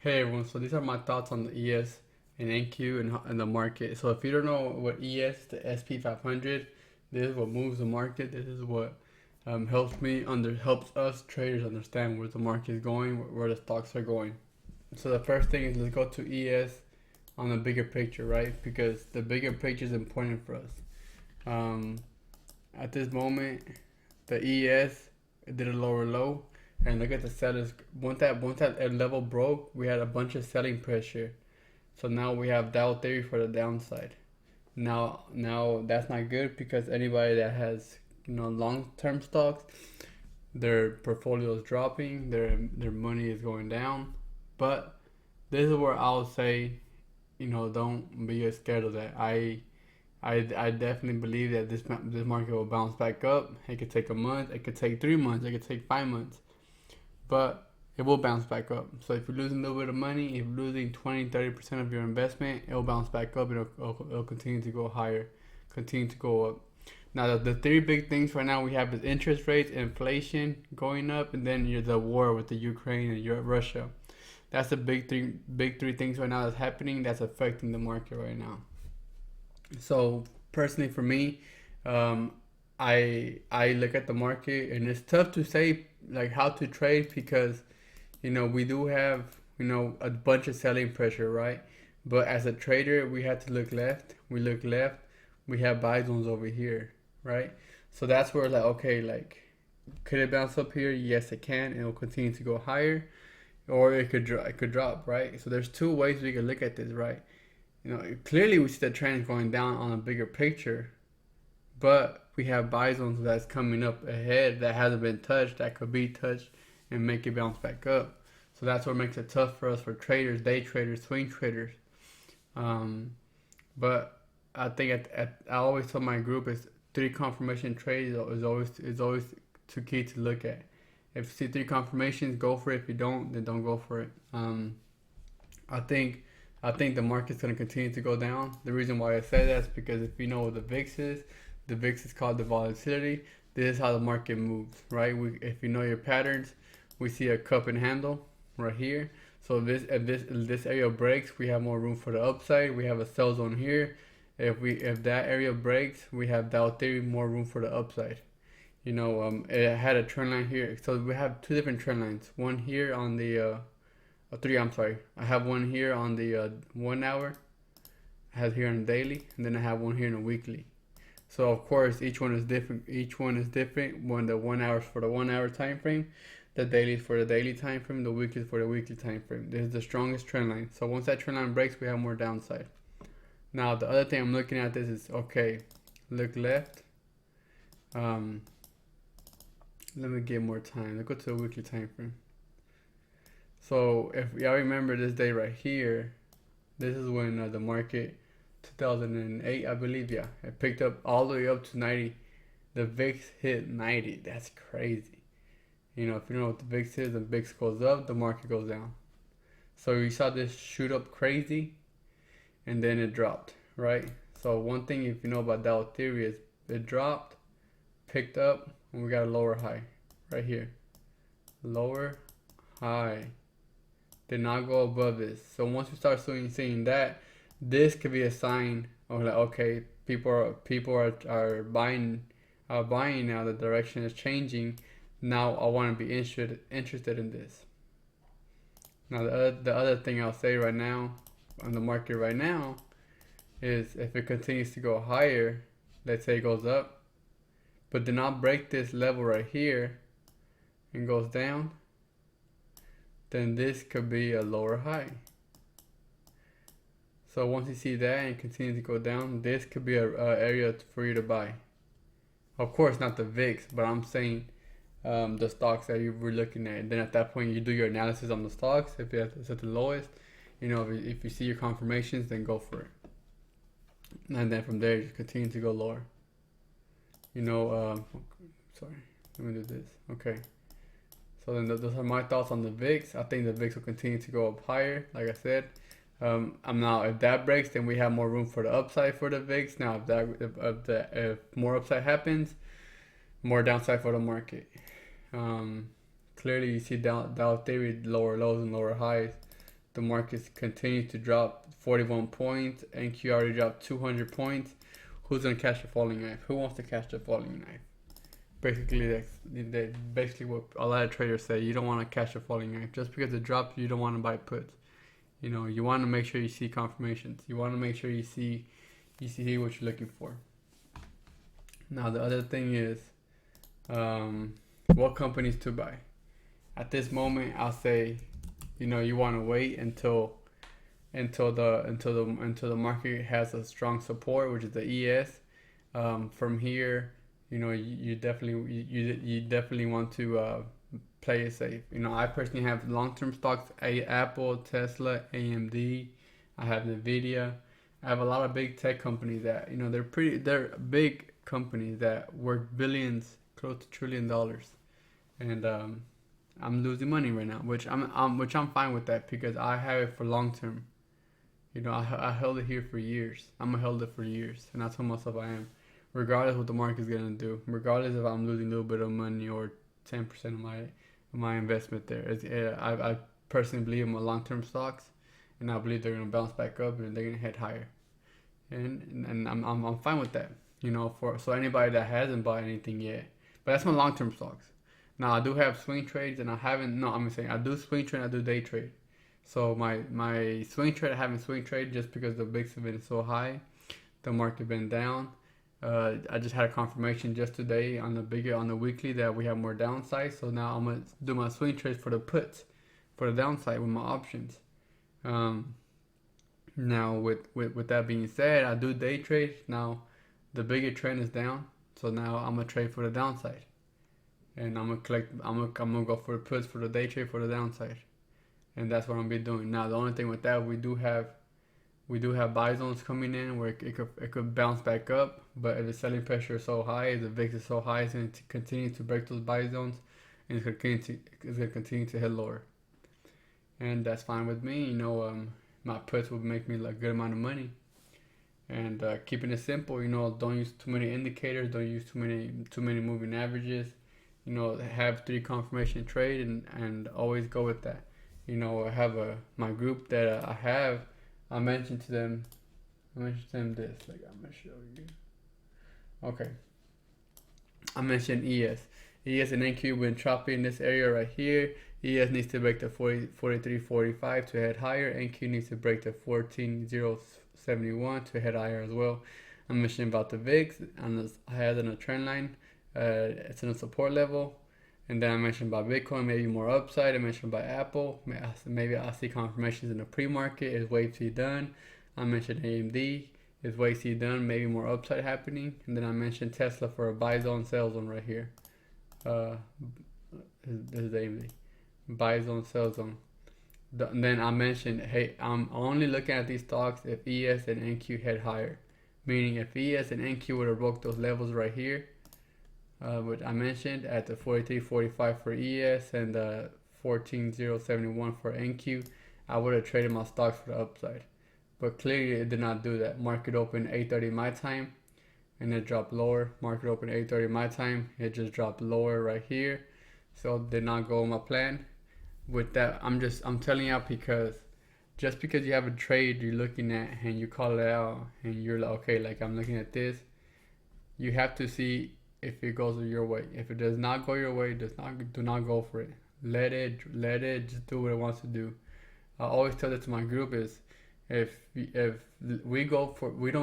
Hey everyone, so these are my thoughts on the ES and NQ and the market. So if you don't know what ES, the SP 500, this is what moves the market. This is what helps us traders understand where the market is going, where the stocks are going. So the first thing is let's go to ES on the bigger picture, right? Because the bigger picture is important for us. Um, at this moment, the ES did a lower low, and look at the sellers. Once that level broke, we had a bunch of selling pressure. So now we have Dow theory for the downside. Now that's not good because anybody that has long term stocks, their portfolio is dropping, their money is going down. But this is where I'll say, don't be scared of that. I definitely believe that this market will bounce back up. It could take a month, it could take 3 months, it could take 5 months, but it will bounce back up. So if you're losing a little bit of money, if you're losing 20-30% of your investment, it'll bounce back up and it'll continue to go higher, continue to go up. Now the three big things right now we have is interest rates, inflation going up, and then the war with the Ukraine and Russia. That's the big three things right now that's happening that's affecting the market right now. So personally, for me, um, I look at the market and it's tough to say like how to trade because we do have a bunch of selling pressure, right? But as a trader, we have to look left. We look left. We have buy zones over here, right? So that's where like okay, like could it bounce up here? Yes, it can. It will continue to go higher, or it could drop, right? So there's two ways we could look at this, right? Clearly we see the trend going down on a bigger picture, but we have buy zones that's coming up ahead that hasn't been touched, that could be touched and make it bounce back up. So that's what makes it tough for us for traders, day traders, swing traders. Um, but I think I always tell my group is three confirmation trades is always too key to look at. If you see three confirmations, go for it. If you don't, then don't go for it. I think I think the market's going to continue to go down. The reason why I say that is because if you know what the VIX is called the volatility. This is how the market moves, right? If you know your patterns, we see a cup and handle right here. So if this area breaks, we have more room for the upside. We have a sell zone here. If that area breaks, we have Dow theory more room for the upside. It had a trend line here. So we have two different trend lines. One here on the three. I'm sorry. I have one here on the 1 hour. I have here on the daily, and then I have one here in the weekly. So of course each one is different. Each one is different. When the 1 hour is for the 1 hour time frame, the daily is for the daily time frame, the weekly is for the weekly time frame. This is the strongest trend line. So once that trend line breaks, we have more downside. Now the other thing I'm looking at this is okay. Look left. Um, Let me get more time. Let's go to the weekly time frame. So if y'all remember this day right here, this is when the market 2008, I believe, yeah, it picked up all the way up to 90. The VIX hit 90. That's crazy. If you know what the VIX is, the VIX goes up, the market goes down. So you saw this shoot up crazy, and then it dropped, right? So one thing if you know about Dow theory is it dropped, picked up, and we got a lower high right here. Lower high. Did not go above this. So once you start seeing that, this could be a sign of like okay, people are buying now. The direction is changing. Now I want to be interested in this. Now the other thing I'll say right now on the market right now is if it continues to go higher, let's say it goes up, but did not break this level right here and goes down, then this could be a lower high. So once you see that and continue to go down, this could be a area for you to buy. Of course, not the VIX, but I'm saying the stocks that you were looking at. And then at that point, you do your analysis on the stocks. If it's at the lowest, if you see your confirmations, then go for it. And then from there, you just continue to go lower. Sorry, let me do this. Okay. So then those are my thoughts on the VIX. I think the VIX will continue to go up higher, like I said. I'm now if that breaks, then we have more room for the upside for the VIX. Now if more upside happens, more downside for the market. Clearly you see Dow theory lower lows and lower highs. the markets continue to drop 41 points. NQ already dropped 200 points. Who's gonna catch the falling knife? Who wants to catch the falling knife? Basically, that's basically what a lot of traders say. You don't want to catch a falling knife. Just because it drops, you don't want to buy puts. You know, you want to make sure you see confirmations. You want to make sure you see what you're looking for. Now, the other thing is, what companies to buy. At this moment, I'll say, you know, you want to wait until the market has a strong support, which is the ES. From here, you know, you definitely want to play it safe. You know, I personally have long-term stocks: Apple, Tesla, AMD. I have Nvidia. I have a lot of big tech companies that, you know, they're big companies that worth billions, close to $1 trillion, and I'm losing money right now, which I'm fine with that because I have it for long term. You know, I held it here for years. I'm gonna hold it for years, and I told myself I am, regardless what the market's gonna do, regardless if I'm losing a little bit of money or 10% of my investment there. I personally believe in my long-term stocks, and I believe they're gonna bounce back up and they're gonna head higher, and I'm fine with that. You know, so anybody that hasn't bought anything yet, but that's my long-term stocks. Now I do have swing trades, and I haven't. No, I'm saying I do swing trade, I do day trade. So my swing trade, I haven't swing trade just because the VIX have been so high, the market been down. I just had a confirmation just today on the weekly that we have more downside. So now I'm gonna do my swing trades for the puts, for the downside with my options. Now with that being said, I do day trade. Now the bigger trend is down, so now I'm gonna trade for the downside, and I'm gonna go for the puts for the day trade for the downside, and that's what I'm gonna be doing. Now the only thing with that, we do have buy zones coming in where it could bounce back up, but if the selling pressure is so high, if the VIX is so high, it's going to continue to break those buy zones, and it's going to continue to head lower, and that's fine with me. You know, my puts will make me a good amount of money, and keeping it simple. You know, don't use too many indicators, don't use too many moving averages. You know, have 3 confirmation trade and always go with that. You know, I have my group that I have. I mentioned to them this, like I'm gonna show you. Okay. I mentioned ES. ES and NQ been choppy in this area right here. ES needs to break the 43.45 to head higher. NQ needs to break the 14.071 to head higher as well. I mentioned about the VIX, and I had on a trend line. It's in a support level. And then I mentioned about Bitcoin, maybe more upside. I mentioned about Apple. Maybe I'll see confirmations in the pre-market. Is wave C done? I mentioned AMD. Is wave C done? Maybe more upside happening. And then I mentioned Tesla for a buy zone, sell zone right here. This is AMD. Buy zone, sell zone. And then I mentioned, hey, I'm only looking at these stocks if ES and NQ head higher. Meaning if ES and NQ would have broke those levels right here, what I mentioned at the 43.45 for ES and the 14.071 for NQ, I would have traded my stocks for the upside. But clearly it did not do that. Market opened 8:30 my time and it dropped lower. Market opened 8:30 my time, it just dropped lower right here. So it did not go on my plan. With that, I'm telling you out because just because you have a trade you're looking at and you call it out and you're like, okay, like I'm looking at this, you have to see if it goes your way. If it does not go your way, do not go for it. Let it just do what it wants to do. I always tell that to my group is if we don't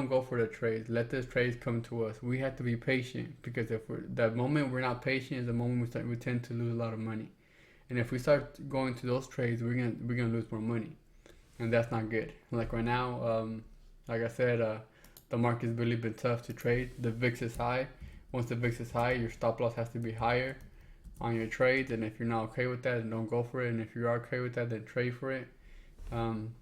go for the trades. Let the trades come to us. We have to be patient because the moment we're not patient is the moment we tend to lose a lot of money. And if we start going to those trades, we're gonna lose more money, and that's not good. Like right now, like I said, the market's really been tough to trade. The VIX is high. Once the VIX is high, your stop loss has to be higher on your trades. And if you're not okay with that, then don't go for it. And if you are okay with that, then trade for it. And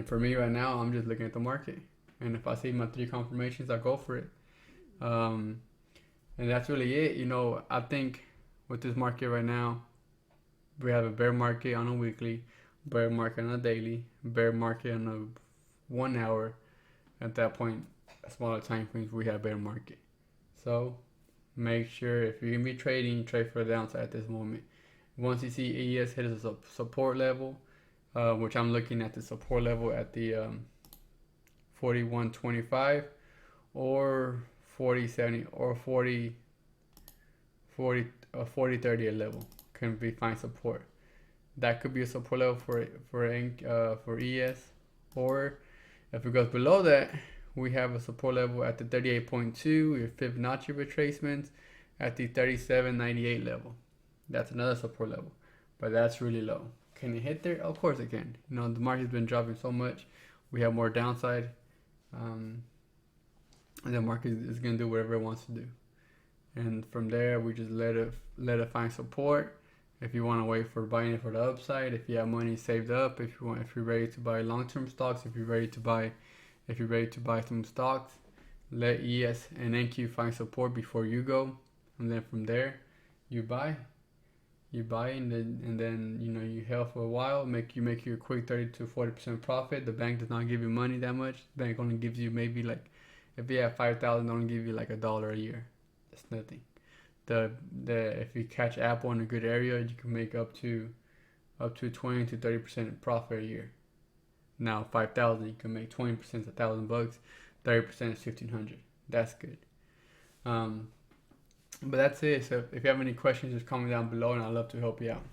for me right now, I'm just looking at the market. And if I see my 3 confirmations, I go for it. And that's really it. You know, I think with this market right now, we have a bear market on a weekly, bear market on a daily, bear market on a 1 hour. At that point, smaller time frames, we have bear market. So make sure if you're gonna be trading, trade for the downside at this moment. Once you see ES hit a support level, which I'm looking at the support level at the 41.25 or 40.70 or 40.30 level can be fine support. That could be a support level for ES, or if it goes below that, we have a support level at the 38.2, your Fibonacci retracements at the 37.98 level. That's another support level, but that's really low. Can it hit there? Of course it can. You know, the market's been dropping so much. We have more downside. And the market is going to do whatever it wants to do. And from there, we just let it find support. If you want to wait for buying it for the upside, if you have money saved up, if you're ready to buy long-term stocks, if you're ready to buy some stocks, let ES and NQ find support before you go, and then from there, you buy, and then you know you held for a while, make you a quick 30 to 40% profit. The bank does not give you money that much. The bank only gives you maybe like, if you have 5,000, they only give you like $1 a year. That's nothing. If you catch Apple in a good area, you can make up to 20 to 30% profit a year. Now 5,000, you can make 20% $1,000, 30% is 1,500. That's good. But that's it. So if you have any questions, just comment down below, and I'd love to help you out.